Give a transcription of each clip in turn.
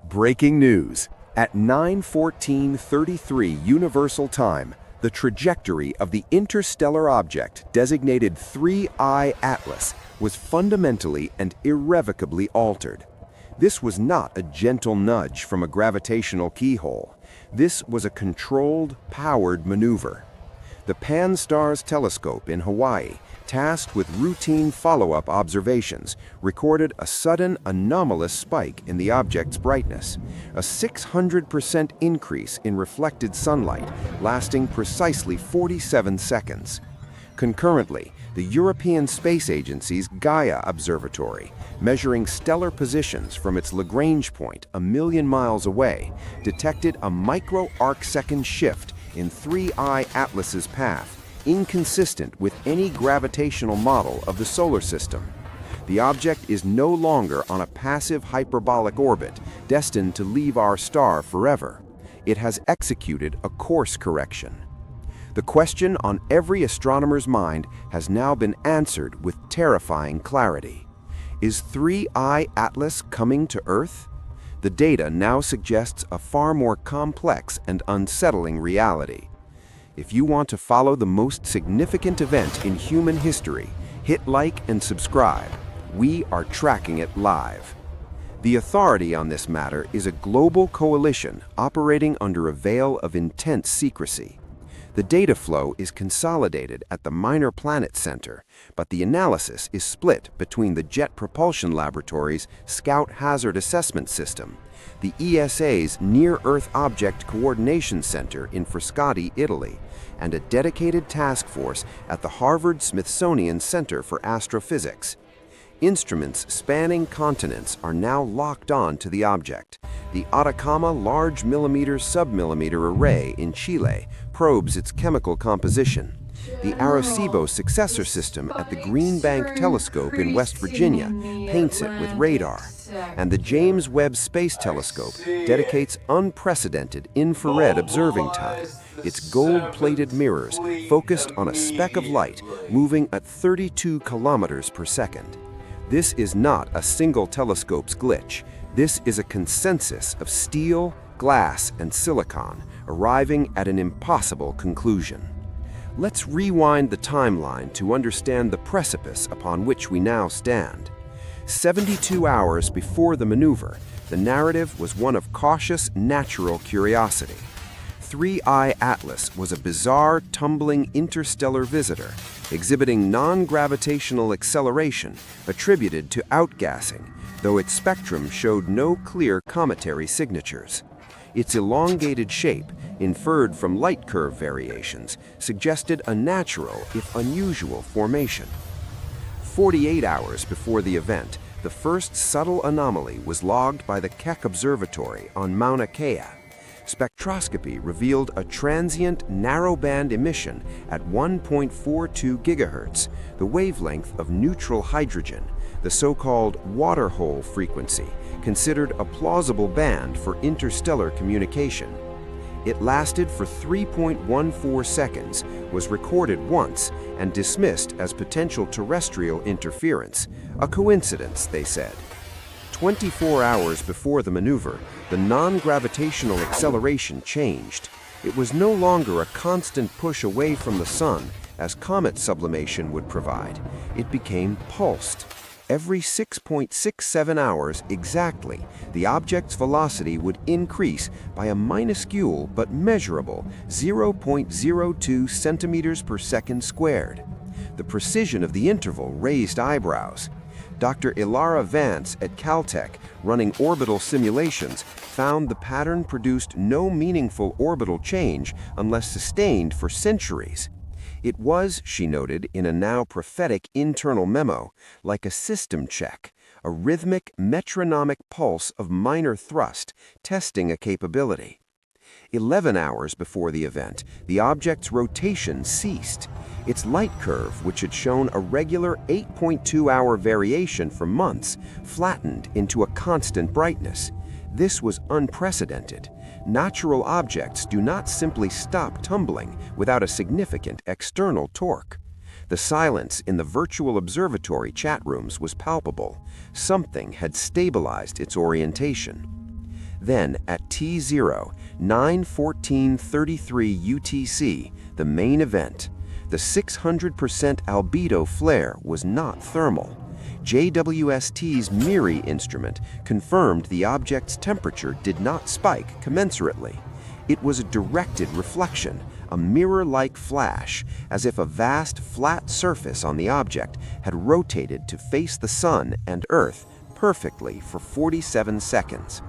Breaking news. At 9:14:33 Universal Time, the trajectory of the interstellar object designated 3I Atlas was fundamentally and irrevocably altered. This was not a gentle nudge from a gravitational keyhole. This was a controlled, powered maneuver. The Pan-STARRS telescope in Hawaii, tasked with routine follow-up observations, recorded a sudden anomalous spike in the object's brightness, a 600% increase in reflected sunlight, lasting precisely 47 seconds. Concurrently, the European Space Agency's Gaia Observatory, measuring stellar positions from its Lagrange point a million miles away, detected a micro-arcsecond shift in 3I Atlas's path, inconsistent with any gravitational model of the solar system. The object is no longer on a passive hyperbolic orbit, destined to leave our star forever. It has executed a course correction. The question on every astronomer's mind has now been answered with terrifying clarity. Is 3I Atlas coming to Earth? The data now suggests a far more complex and unsettling reality. If you want to follow the most significant event in human history, hit like and subscribe. We are tracking it live. The authority on this matter is a global coalition operating under a veil of intense secrecy. The data flow is consolidated at the Minor Planet Center, but the analysis is split between the Jet Propulsion Laboratory's Scout Hazard Assessment System, the ESA's Near-Earth Object Coordination Center in Frascati, Italy, and a dedicated task force at the Harvard-Smithsonian Center for Astrophysics. Instruments spanning continents are now locked on to the object. The Atacama Large Millimeter Submillimeter Array in Chile probes its chemical composition. The Arecibo Successor System at the Green Bank Telescope in West Virginia paints it with radar. And the James Webb Space Telescope dedicates unprecedented infrared observing time. Its gold-plated mirrors focused on a speck of light moving at 32 kilometers per second. This is not a single telescope's glitch. This is a consensus of steel, glass, and silicon, arriving at an impossible conclusion. Let's rewind the timeline to understand the precipice upon which we now stand. 72 hours before the maneuver, the narrative was one of cautious natural curiosity. 3I Atlas was a bizarre, tumbling interstellar visitor, exhibiting non-gravitational acceleration attributed to outgassing, though its spectrum showed no clear cometary signatures. Its elongated shape, inferred from light curve variations, suggested a natural, if unusual, formation. 48 hours before the event, the first subtle anomaly was logged by the Keck Observatory on Mauna Kea. Spectroscopy revealed a transient narrowband emission at 1.42 gigahertz, the wavelength of neutral hydrogen, the so-called water hole frequency, considered a plausible band for interstellar communication. It lasted for 3.14 seconds, was recorded once, and dismissed as potential terrestrial interference. A coincidence, they said. 24 hours before the maneuver, the non-gravitational acceleration changed. It was no longer a constant push away from the sun, as comet sublimation would provide. It became pulsed. Every 6.67 hours exactly, the object's velocity would increase by a minuscule but measurable 0.02 centimeters per second squared. The precision of the interval raised eyebrows. Dr. Ilara Vance at Caltech, running orbital simulations, found the pattern produced no meaningful orbital change unless sustained for centuries. It was, she noted in a now prophetic internal memo, like a system check, a rhythmic, metronomic pulse of minor thrust, testing a capability. 11 hours before the event, the object's rotation ceased. Its light curve, which had shown a regular 8.2-hour variation for months, flattened into a constant brightness. This was unprecedented. Natural objects do not simply stop tumbling without a significant external torque. The silence in the virtual observatory chat rooms was palpable. Something had stabilized its orientation. Then, at T0, 9:14:33 UTC, the main event, the 600% albedo flare was not thermal. JWST's MIRI instrument confirmed the object's temperature did not spike commensurately. It was a directed reflection, a mirror-like flash, as if a vast flat surface on the object had rotated to face the Sun and Earth perfectly for 47 seconds.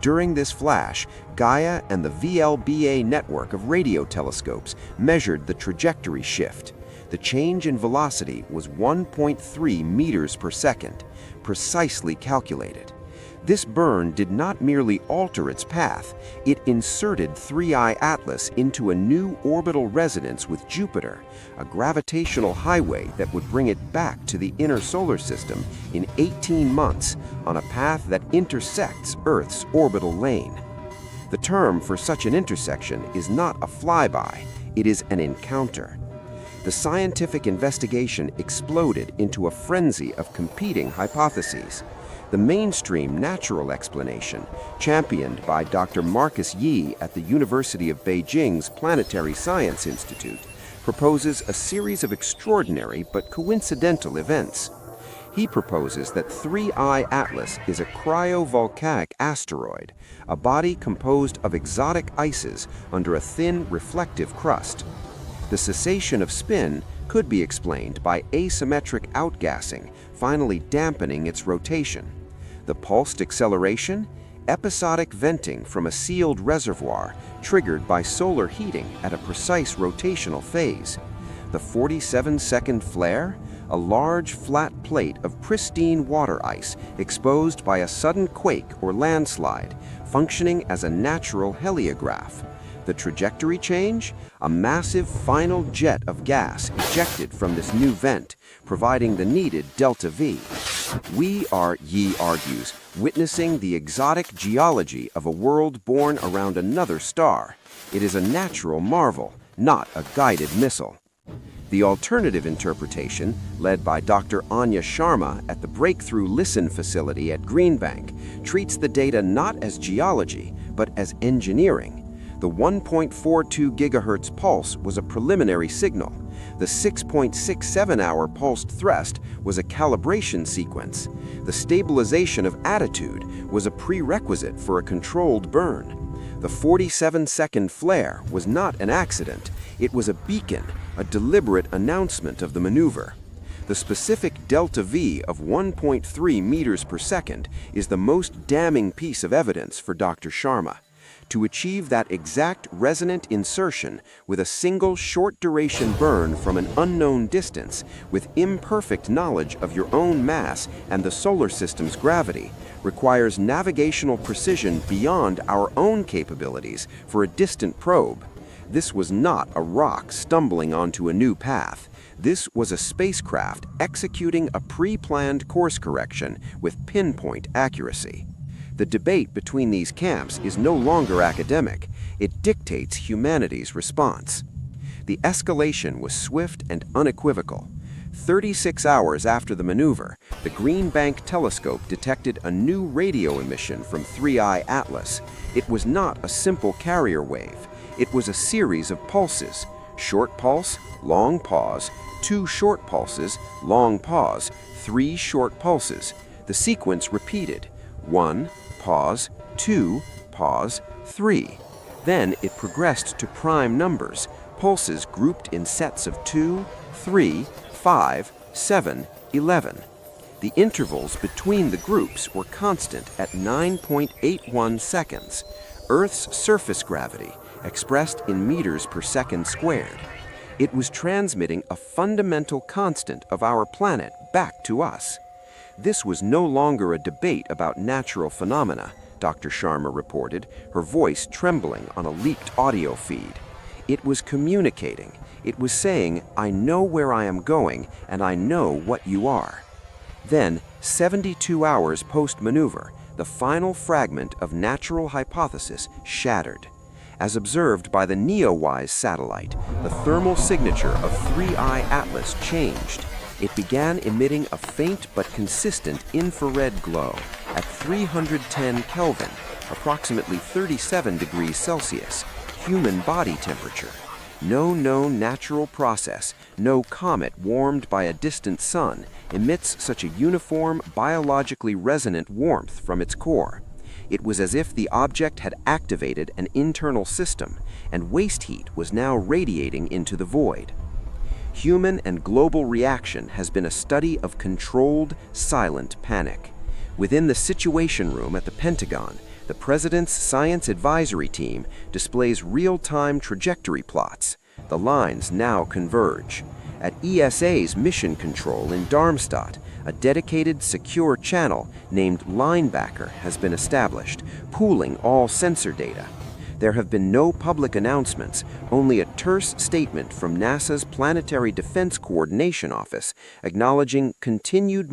During this flash, Gaia and the VLBA network of radio telescopes measured the trajectory shift. The change in velocity was 1.3 meters per second, precisely calculated. This burn did not merely alter its path, it inserted 3I Atlas into a new orbital resonance with Jupiter, a gravitational highway that would bring it back to the inner solar system in 18 months on a path that intersects Earth's orbital lane. The term for such an intersection is not a flyby, it is an encounter. The scientific investigation exploded into a frenzy of competing hypotheses. The mainstream natural explanation, championed by Dr. Marcus Yi at the University of Beijing's Planetary Science Institute, proposes a series of extraordinary but coincidental events. He proposes that 3I Atlas is a cryovolcanic asteroid, a body composed of exotic ices under a thin reflective crust. The cessation of spin could be explained by asymmetric outgassing, finally dampening its rotation. The pulsed acceleration? Episodic venting from a sealed reservoir triggered by solar heating at a precise rotational phase. The 47-second flare? A large flat plate of pristine water ice exposed by a sudden quake or landslide, functioning as a natural heliograph. The trajectory change? A massive final jet of gas ejected from this new vent, providing the needed delta V. We are, Yi argues, witnessing the exotic geology of a world born around another star. It is a natural marvel, not a guided missile. The alternative interpretation, led by Dr. Anya Sharma at the Breakthrough Listen facility at Green Bank, treats the data not as geology, but as engineering. The 1.42 GHz pulse was a preliminary signal. The 6.67-hour pulsed thrust was a calibration sequence. The stabilization of attitude was a prerequisite for a controlled burn. The 47-second flare was not an accident. It was a beacon, a deliberate announcement of the maneuver. The specific delta V of 1.3 meters per second is the most damning piece of evidence for Dr. Sharma. To achieve that exact resonant insertion with a single short-duration burn from an unknown distance, with imperfect knowledge of your own mass and the solar system's gravity, requires navigational precision beyond our own capabilities for a distant probe. This was not a rock stumbling onto a new path. This was a spacecraft executing a pre-planned course correction with pinpoint accuracy. The debate between these camps is no longer academic. It dictates humanity's response. The escalation was swift and unequivocal. 36 hours after the maneuver, the Green Bank telescope detected a new radio emission from 3I Atlas. It was not a simple carrier wave. It was a series of pulses: short pulse, long pause, 2 short pulses, long pause, 3 short pulses. The sequence repeated: 1, pause, 2, pause, 3. Then it progressed to prime numbers, pulses grouped in sets of 2, 3, 5, 7, 11. The intervals between the groups were constant at 9.81 seconds. Earth's surface gravity, expressed in meters per second squared. It was transmitting a fundamental constant of our planet back to us. This was no longer a debate about natural phenomena, Dr. Sharma reported, her voice trembling on a leaked audio feed. It was communicating. It was saying, I know where I am going, and I know what you are. Then, 72 hours post-maneuver, the final fragment of natural hypothesis shattered. As observed by the NEOWISE satellite, the thermal signature of 3I Atlas changed. It began emitting a faint but consistent infrared glow at 310 Kelvin, approximately 37 degrees Celsius, human body temperature. No known natural process, no comet warmed by a distant sun, emits such a uniform, biologically resonant warmth from its core. It was as if the object had activated an internal system, and waste heat was now radiating into the void. Human and global reaction has been a study of controlled, silent panic. Within the Situation Room at the Pentagon, the President's Science Advisory Team displays real-time trajectory plots. The lines now converge. At ESA's Mission Control in Darmstadt, a dedicated, secure channel named Linebacker has been established, pooling all sensor data. There have been no public announcements, only a terse statement from NASA's Planetary Defense Coordination Office acknowledging continued